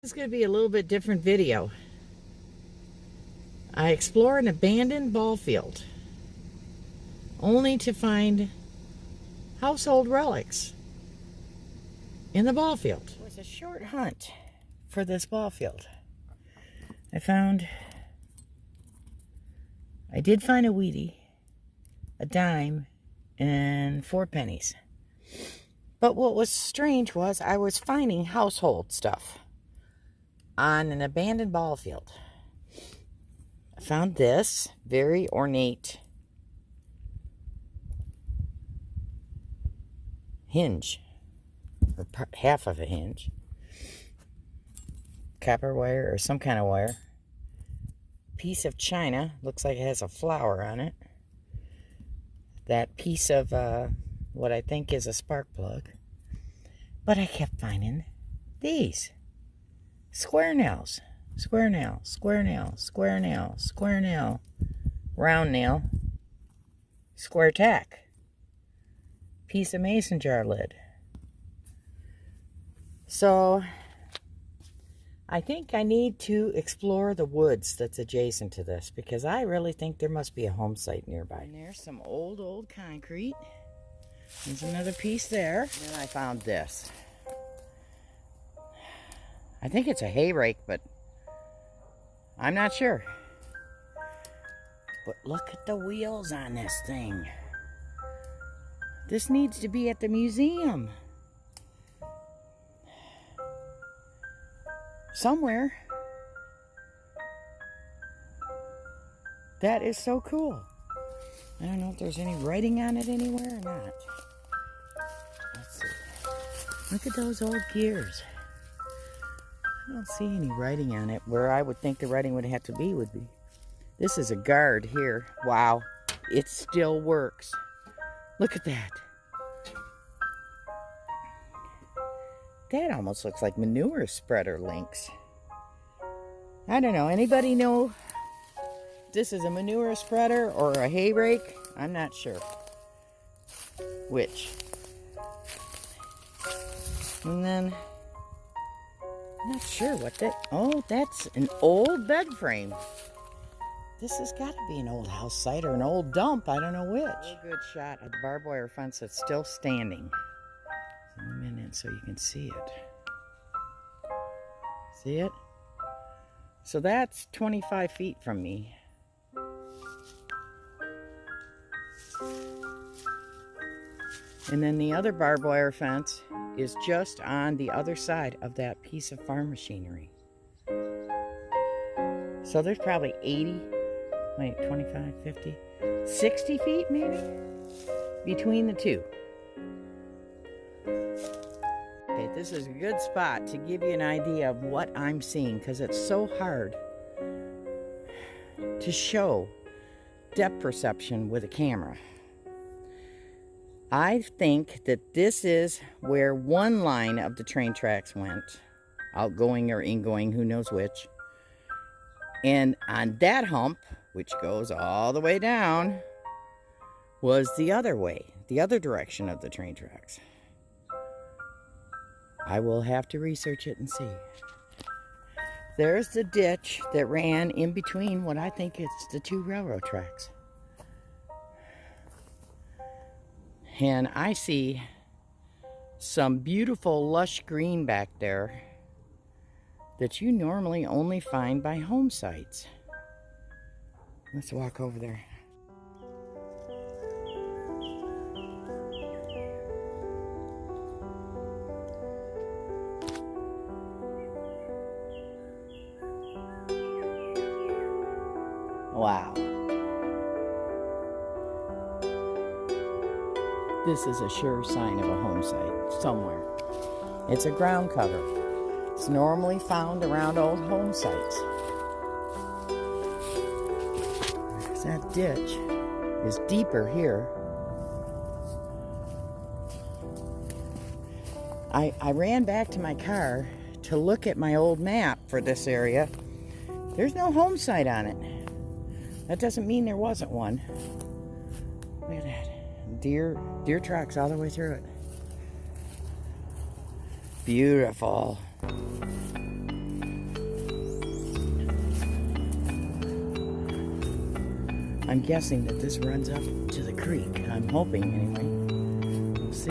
This is going to be a little bit different video. I explore an abandoned ball field only to find household relics in the ball field. It was a short hunt for this ball field. I did find a Wheatie, a dime, and 4 pennies. But what was strange was I was finding household stuff on an abandoned ball field. I found this very ornate hinge, or half of a hinge, copper wire or some kind of wire, piece of china, looks like it has a flower on it, that piece of what I think is a spark plug. But I kept finding these square nails, square nail, square nail, square nail, square nail, round nail, square tack, piece of mason jar lid. So I think I need to explore the woods that's adjacent to this, because I really think there must be a home site nearby. And there's some old concrete. There's another piece there. And then I found this. I think it's a hay rake, but I'm not sure. But look at the wheels on this thing. This needs to be at the museum. Somewhere. That is so cool. I don't know if there's any writing on it anywhere or not. Let's see. Look at those old gears. I don't see any writing on it. Where I would think the writing would have to be would be. This is a guard here. Wow. It still works. Look at that. That almost looks like manure spreader links. I don't know. Anybody know if this is a manure spreader or a hay rake? I'm not sure which. And then I'm not sure what that. Oh, that's an old bed frame. This has got to be an old house site or an old dump. I don't know which. A good shot of the barbed wire fence that's still standing. Zoom in so you can see it. See it? So that's 25 feet from me. And then the other barbed wire fence is just on the other side of that piece of farm machinery. So there's probably 25, 50, 60 feet maybe between the two. Okay, this is a good spot to give you an idea of what I'm seeing, because it's so hard to show depth perception with a camera. I think that this is where one line of the train tracks went, outgoing or ingoing, who knows which. And on that hump, which goes all the way down, was the other way, the other direction of the train tracks. I will have to research it and see. There's the ditch that ran in between what I think is the two railroad tracks. And I see some beautiful lush green back there that you normally only find by home sites. Let's walk over there. Wow. This is a sure sign of a home site somewhere. It's a ground cover. It's normally found around old home sites. That ditch is deeper here. I ran back to my car to look at my old map for this area. There's no home site on it. That doesn't mean there wasn't one. Look at that. Deer tracks all the way through it. Beautiful. I'm guessing that this runs up to the creek. I'm hoping, anyway. We'll see.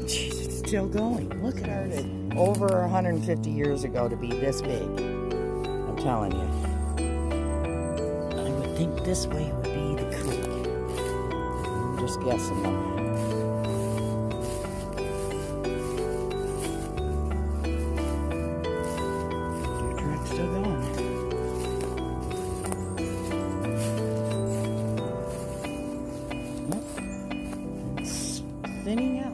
Jeez, it's still going. Look at it. Over 150 years ago to be this big. I'm telling you. I would think this way would be the creek. I'm just guessing though. Still going. Yep. It's thinning out.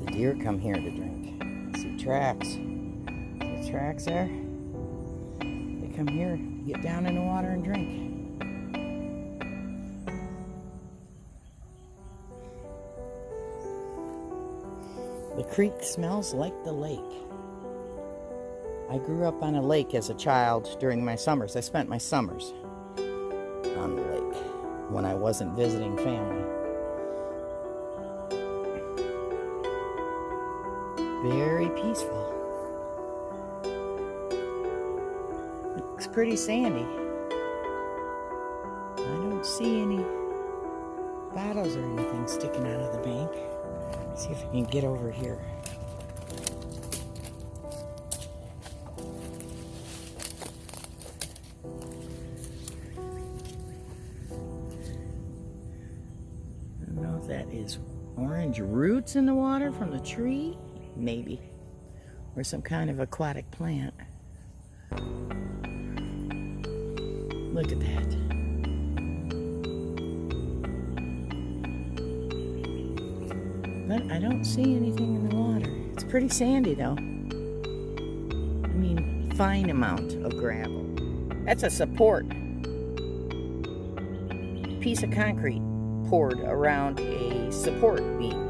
The deer come here to drink. See tracks. See the tracks there? They come here to get down in the water and drink. The creek smells like the lake. I grew up on a lake as a child during my summers. I spent my summers on the lake when I wasn't visiting family. Very peaceful. Looks pretty sandy. I don't see any bottles or anything sticking out of the bank. Let's see if I can get over here. That is orange roots in the water from the tree, maybe, or some kind of aquatic plant. Look at that. But I don't see anything in the water. It's pretty sandy though. I mean, fine amount of gravel. That's a support. Piece of concrete poured around a support beam.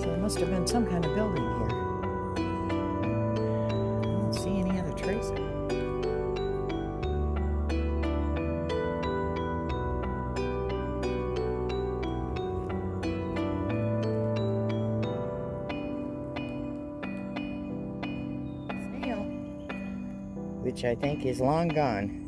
So there must have been some kind of building here. I don't see any other trace of it. Snail, which I think is long gone.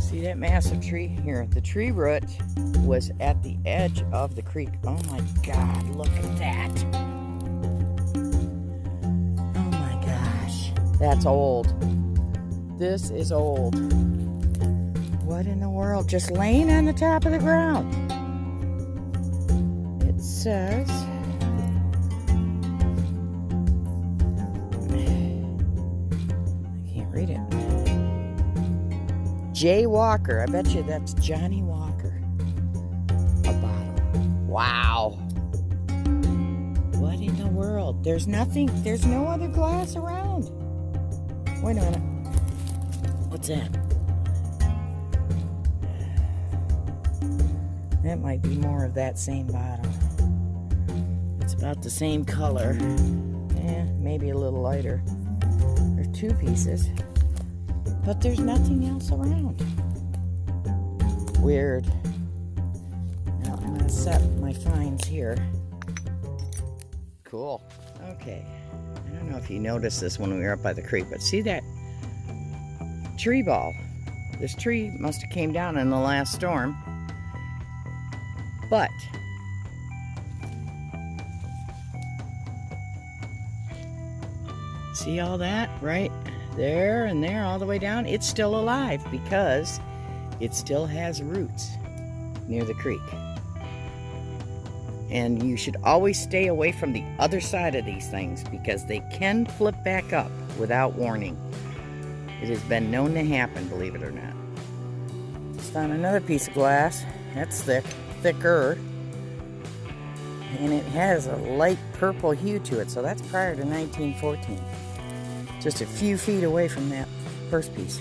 See that massive tree here? The tree root was at the edge of the creek. Oh my God, look at that. Oh my gosh, that's old. This is old. What in the world? Just laying on the top of the ground. It says... I can't read it. J. Walker. I bet you that's Johnny Walker. A bottle. Wow. What in the world? There's nothing. There's no other glass around. Wait a minute. What's that? That might be more of that same bottle. It's about the same color. Maybe a little lighter. There's two pieces. But there's nothing else around. Weird. Now I'm going to set my finds here. Cool. Okay. I don't know if you noticed this when we were up by the creek, but see that tree ball? This tree must have came down in the last storm. But see all that right there and there all the way down? It's still alive because it still has roots near the creek. And you should always stay away from the other side of these things because they can flip back up without warning. It has been known to happen, believe it or not. Just found another piece of glass. That's thicker. And it has a light purple hue to it, so that's prior to 1914. Just a few feet away from that first piece.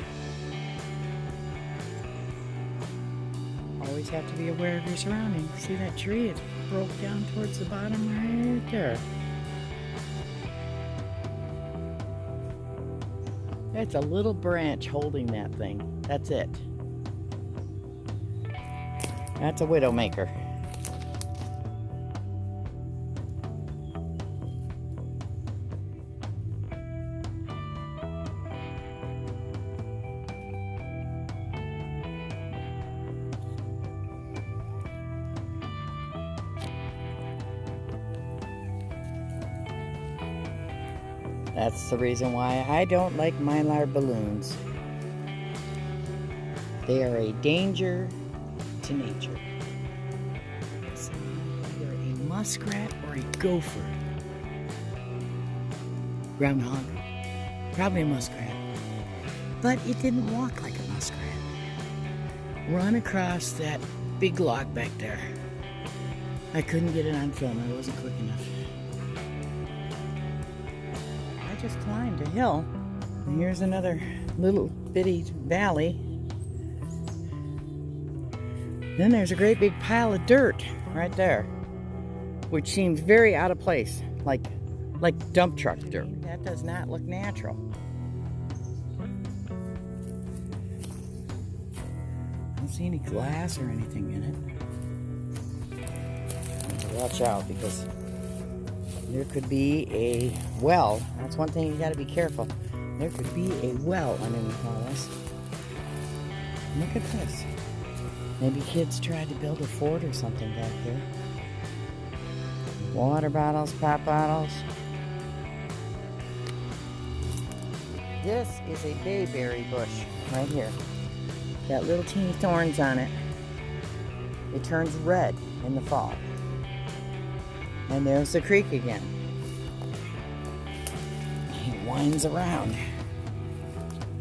Always have to be aware of your surroundings. See that tree? It broke down towards the bottom right there. It's a little branch holding that thing. That's it. That's a widowmaker. That's the reason why I don't like mylar balloons. They are a danger to nature. It's either a muskrat or a gopher. Groundhog. Probably a muskrat. But it didn't walk like a muskrat. Run across that big log back there. I couldn't get it on film. I wasn't quick enough. I just climbed a hill. And here's another little bitty valley. Then there's a great big pile of dirt right there, which seems very out of place, like dump truck dirt. That does not look natural. I don't see any glass or anything in it. I have to watch out because there could be a well. That's one thing you got to be careful. There could be a well underneath all this. Look at this. Maybe kids tried to build a fort or something back here. Water bottles, pop bottles. This is a bayberry bush right here. Got little teeny thorns on it. It turns red in the fall. And there's the creek again. It winds around.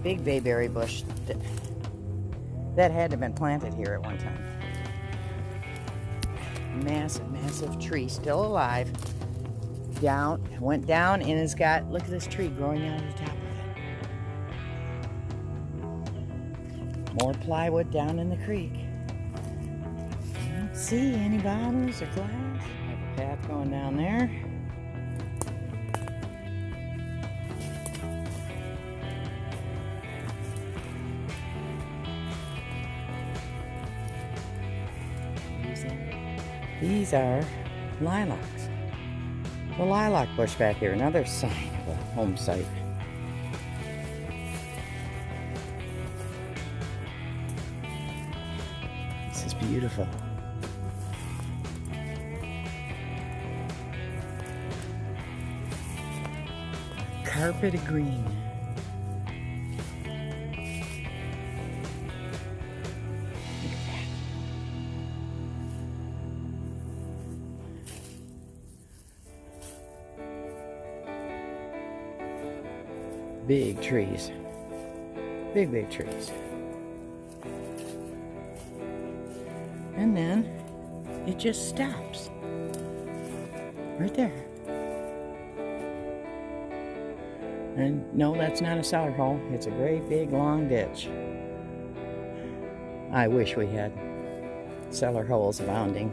Big bayberry bush. That had to have been planted here at one time. Massive, massive tree, still alive. Went down and has got, look at this tree growing out of the top of it. More plywood down in the creek. I don't see any bottles or glass. Have a path going down there. These are lilacs. The lilac bush back here, another sign of a home site. This is beautiful. Carpet of green. Big trees. Big, big trees. And then it just stops. Right there. And no, that's not a cellar hole. It's a great big long ditch. I wish we had cellar holes abounding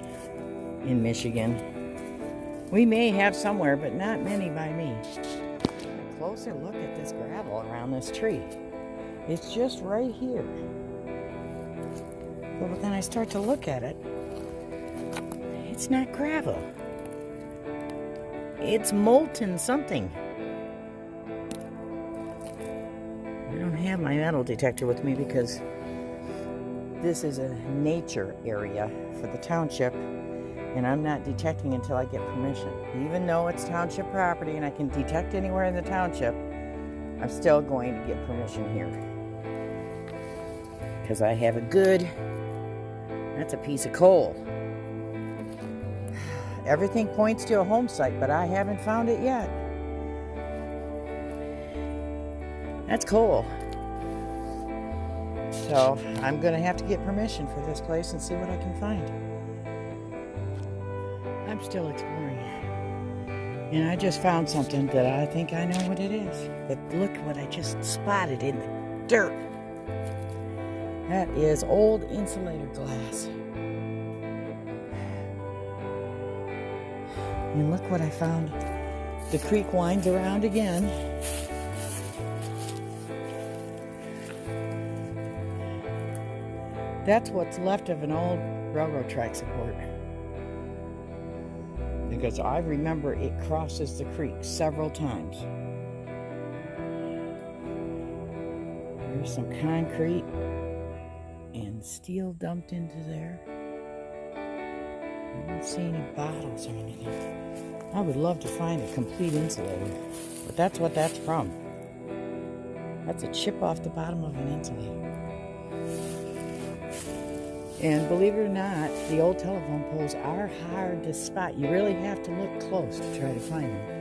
in Michigan. We may have somewhere, but not many by me. Closer look at this gravel around this tree. It's just right here. But then I start to look at it. It's not gravel. It's molten something. I don't have my metal detector with me because this is a nature area for the township. And I'm not detecting until I get permission. Even though it's township property and I can detect anywhere in the township, I'm still going to get permission here. Because I have a good, that's a piece of coal. Everything points to a home site, but I haven't found it yet. That's coal. So I'm going to have to get permission for this place and see what I can find. I'm still exploring. And I just found something that I think I know what it is. But look what I just spotted in the dirt. That is old insulator glass. And look what I found. The creek winds around again. That's what's left of an old railroad track support. Because I remember it crosses the creek several times. There's some concrete and steel dumped into there. I don't see any bottles or anything. I would love to find a complete insulator, but that's what that's from. That's a chip off the bottom of an insulator. And believe it or not, the old telephone poles are hard to spot. You really have to look close to try to find them.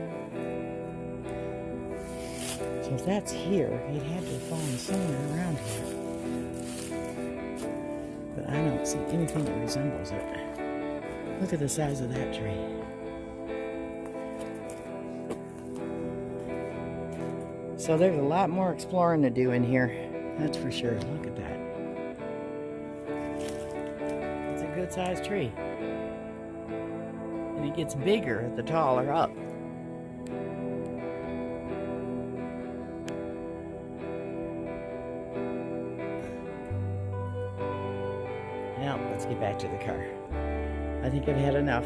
So if that's here, it had to have fallen somewhere around here. But I don't see anything that resembles it. Look at the size of that tree. So there's a lot more exploring to do in here. That's for sure. Look at that. It's a good sized tree. And it gets bigger the taller up. Now, let's get back to the car. I think I've had enough.